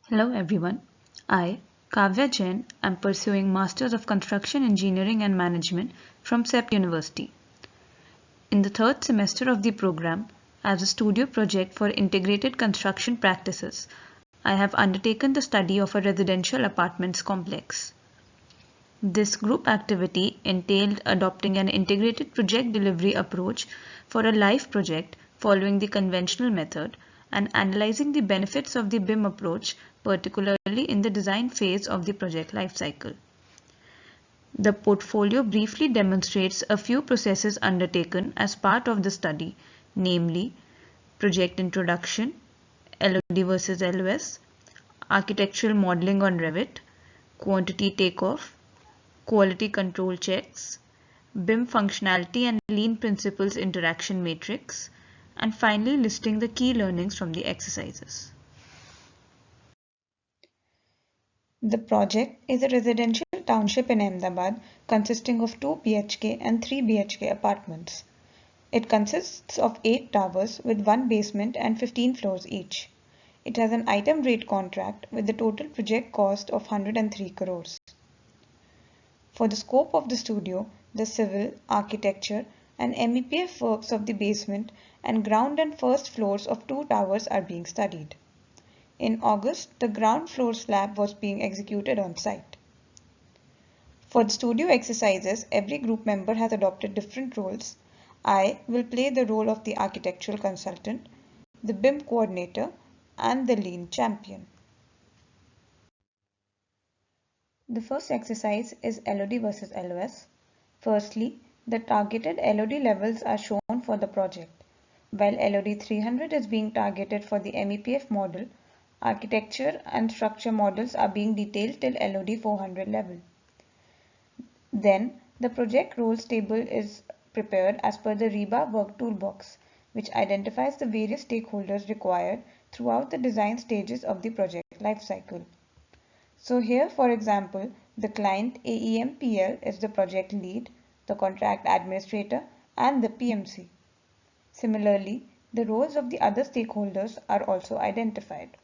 Hello everyone. I, Kavya Jain, am pursuing Masters of Construction Engineering and Management from CEP University. In the third semester of the program, as a studio project for integrated construction practices, I have undertaken the study of a residential apartments complex. This group activity entailed adopting an integrated project delivery approach for a live project following the conventional method and analyzing the benefits of the BIM approach, particularly in the design phase of the project lifecycle. The portfolio briefly demonstrates a few processes undertaken as part of the study, namely project introduction, LOD versus LOS, architectural modeling on Revit, quantity takeoff, quality control checks, BIM functionality and lean principles interaction matrix, and finally listing the key learnings from the exercises. The project is a residential township in Ahmedabad consisting of 2 BHK and 3 BHK apartments. It consists of 8 towers with 1 basement and 15 floors each. It has an item rate contract with the total project cost of 103 crores. For the scope of the studio, the civil, architecture and MEPF works of the basement and ground and first floors of 2 towers are being studied. In August, the ground floor slab was being executed on site. For the studio exercises, every group member has adopted different roles. I will play the role of the architectural consultant, the BIM coordinator, and the lean champion. The first exercise is LOD versus LOS. Firstly, the targeted LOD levels are shown for the project. While LOD 300 is being targeted for the MEPF model, architecture and structure models are being detailed till LOD 400 level. Then, the project roles table is prepared as per the REBA work toolbox, which identifies the various stakeholders required throughout the design stages of the project lifecycle. So here, for example, the client AEMPL is the project lead, the contract administrator, and the PMC. Similarly, the roles of the other stakeholders are also identified.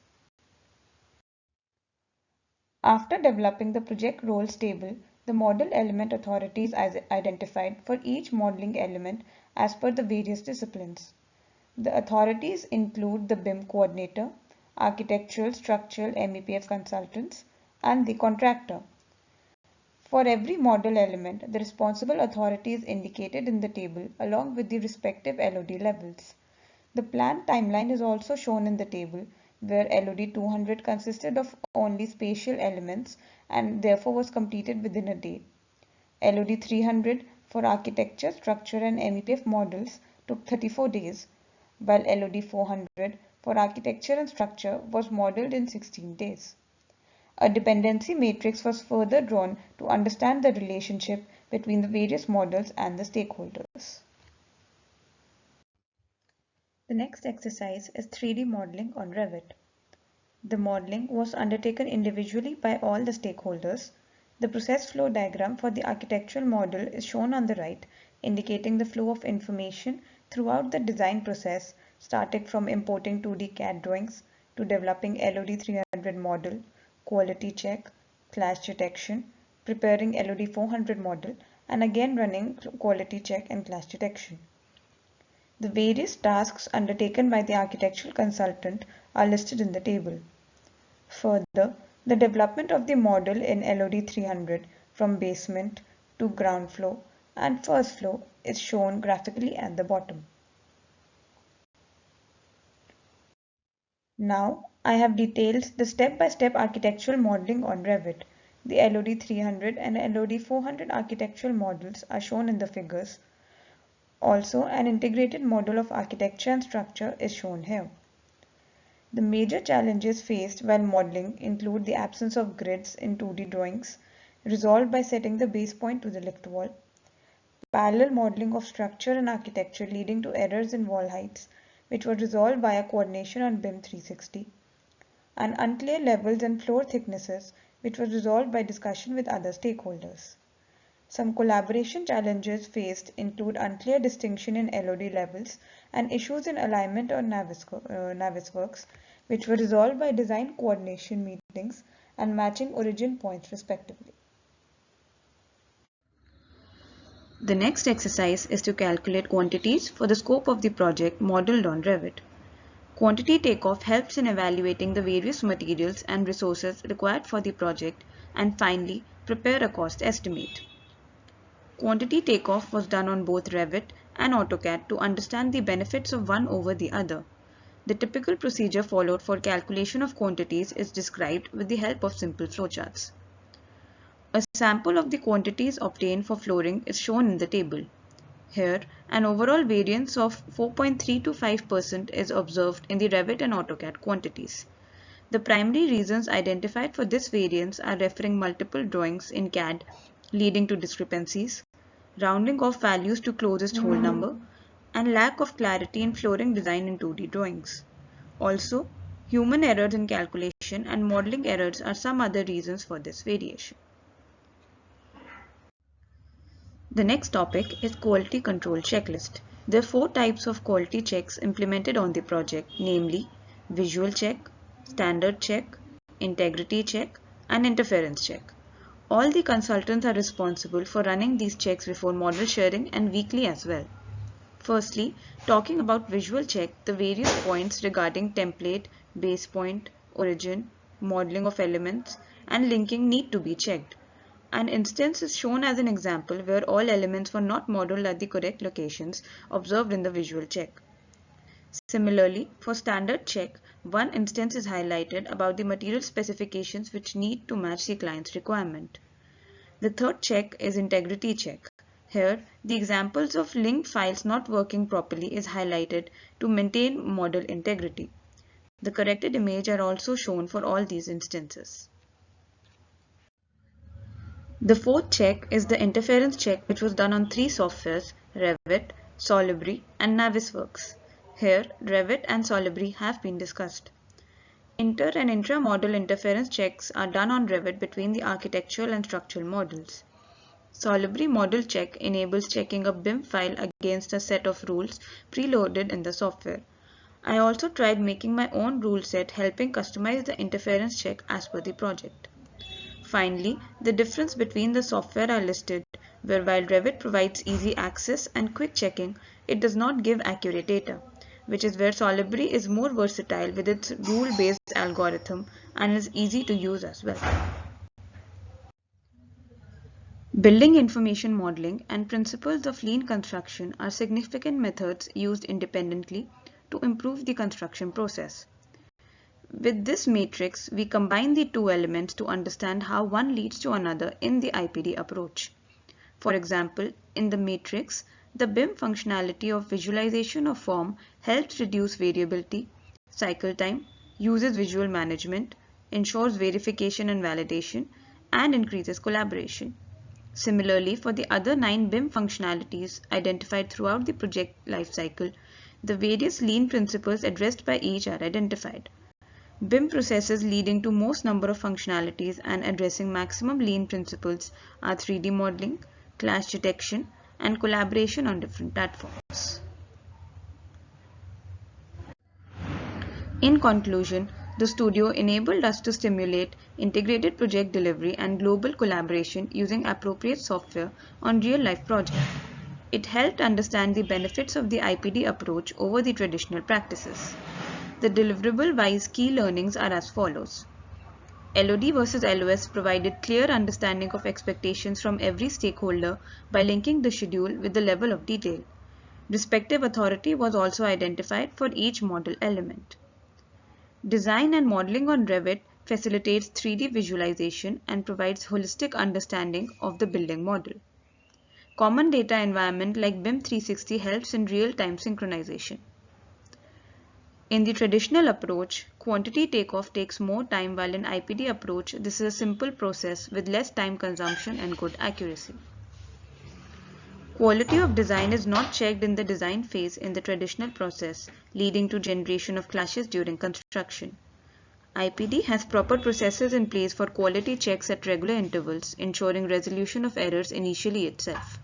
After developing the project roles table, the model element authorities are identified for each modeling element as per the various disciplines. The authorities include the BIM coordinator, architectural, structural, MEPF consultants, and the contractor. For every model element, the responsible authority is indicated in the table along with the respective LOD levels. The planned timeline is also shown in the table, where LOD 200 consisted of only spatial elements and therefore was completed within a day. LOD 300 for architecture, structure and MEPF models took 34 days, while LOD 400 for architecture and structure was modeled in 16 days. A dependency matrix was further drawn to understand the relationship between the various models and the stakeholders. The next exercise is 3D modeling on Revit. The modeling was undertaken individually by all the stakeholders. The process flow diagram for the architectural model is shown on the right, indicating the flow of information throughout the design process, starting from importing 2D CAD drawings to developing LOD 300 model, quality check, clash detection, preparing LOD 400 model, and again running quality check and clash detection. The various tasks undertaken by the architectural consultant are listed in the table. Further, the development of the model in LOD 300 from basement to ground floor and first floor is shown graphically at the bottom. Now, I have detailed the step-by-step architectural modeling on Revit. The LOD 300 and LOD 400 architectural models are shown in the figures. Also, an integrated model of architecture and structure is shown here. The major challenges faced while modeling include the absence of grids in 2D drawings, resolved by setting the base point to the lift wall, parallel modeling of structure and architecture leading to errors in wall heights, which were resolved via coordination on BIM 360, and unclear levels and floor thicknesses, which was resolved by discussion with other stakeholders. Some collaboration challenges faced include unclear distinction in LOD levels and issues in alignment or Navisworks, which were resolved by design coordination meetings and matching origin points respectively. The next exercise is to calculate quantities for the scope of the project modeled on Revit. Quantity takeoff helps in evaluating the various materials and resources required for the project and finally prepare a cost estimate. Quantity takeoff was done on both Revit and AutoCAD to understand the benefits of one over the other. The typical procedure followed for calculation of quantities is described with the help of simple flowcharts. A sample of the quantities obtained for flooring is shown in the table. Here, an overall variance of 4.325% is observed in the Revit and AutoCAD quantities. The primary reasons identified for this variance are referring multiple drawings in CAD leading to discrepancies, rounding off values to closest whole number, and lack of clarity in flooring design in 2D drawings. Also, human errors in calculation and modeling errors are some other reasons for this variation. The next topic is quality control checklist. There are 4 types of quality checks implemented on the project, namely visual check, standard check, integrity check, and interference check. All the consultants are responsible for running these checks before model sharing and weekly as well. Firstly, talking about visual check, the various points regarding template, base point, origin, modeling of elements, and linking need to be checked. An instance is shown as an example where all elements were not modeled at the correct locations observed in the visual check. Similarly, for standard check, one instance is highlighted about the material specifications which need to match the client's requirement. The third check is integrity check. Here, the examples of linked files not working properly is highlighted to maintain model integrity. The corrected image are also shown for all these instances. The fourth check is the interference check, which was done on 3 softwares, Revit, Solibri, and Navisworks. Here, Revit and Solibri have been discussed. Inter and intra-model interference checks are done on Revit between the architectural and structural models. Solibri model check enables checking a BIM file against a set of rules preloaded in the software. I also tried making my own rule set, helping customize the interference check as per the project. Finally, the difference between the software are listed, where while Revit provides easy access and quick checking, it does not give accurate data, which is where Solibri is more versatile with its rule-based algorithm and is easy to use as well. Building information modeling and principles of lean construction are significant methods used independently to improve the construction process. With this matrix, we combine the 2 elements to understand how one leads to another in the IPD approach. For example, in the matrix, the BIM functionality of visualization of form helps reduce variability, cycle time, uses visual management, ensures verification and validation, and increases collaboration. Similarly, for the other 9 BIM functionalities identified throughout the project lifecycle, the various lean principles addressed by each are identified. BIM processes leading to most number of functionalities and addressing maximum lean principles are 3D modeling, clash detection, and collaboration on different platforms. In conclusion, the studio enabled us to stimulate integrated project delivery and global collaboration using appropriate software on real-life projects. It helped understand the benefits of the IPD approach over the traditional practices. The deliverable-wise key learnings are as follows. LOD versus LOS provided clear understanding of expectations from every stakeholder by linking the schedule with the level of detail. Respective authority was also identified for each model element. Design and modeling on Revit facilitates 3D visualization and provides holistic understanding of the building model. Common data environment like BIM 360 helps in real-time synchronization. In the traditional approach, quantity takeoff takes more time, while in IPD approach, this is a simple process with less time consumption and good accuracy. Quality of design is not checked in the design phase in the traditional process, leading to generation of clashes during construction. IPD has proper processes in place for quality checks at regular intervals, ensuring resolution of errors initially itself.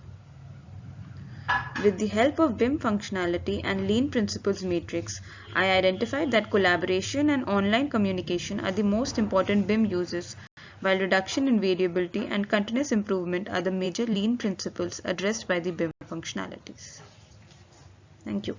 With the help of BIM functionality and Lean Principles Matrix, I identified that collaboration and online communication are the most important BIM uses, while reduction in variability and continuous improvement are the major Lean principles addressed by the BIM functionalities. Thank you.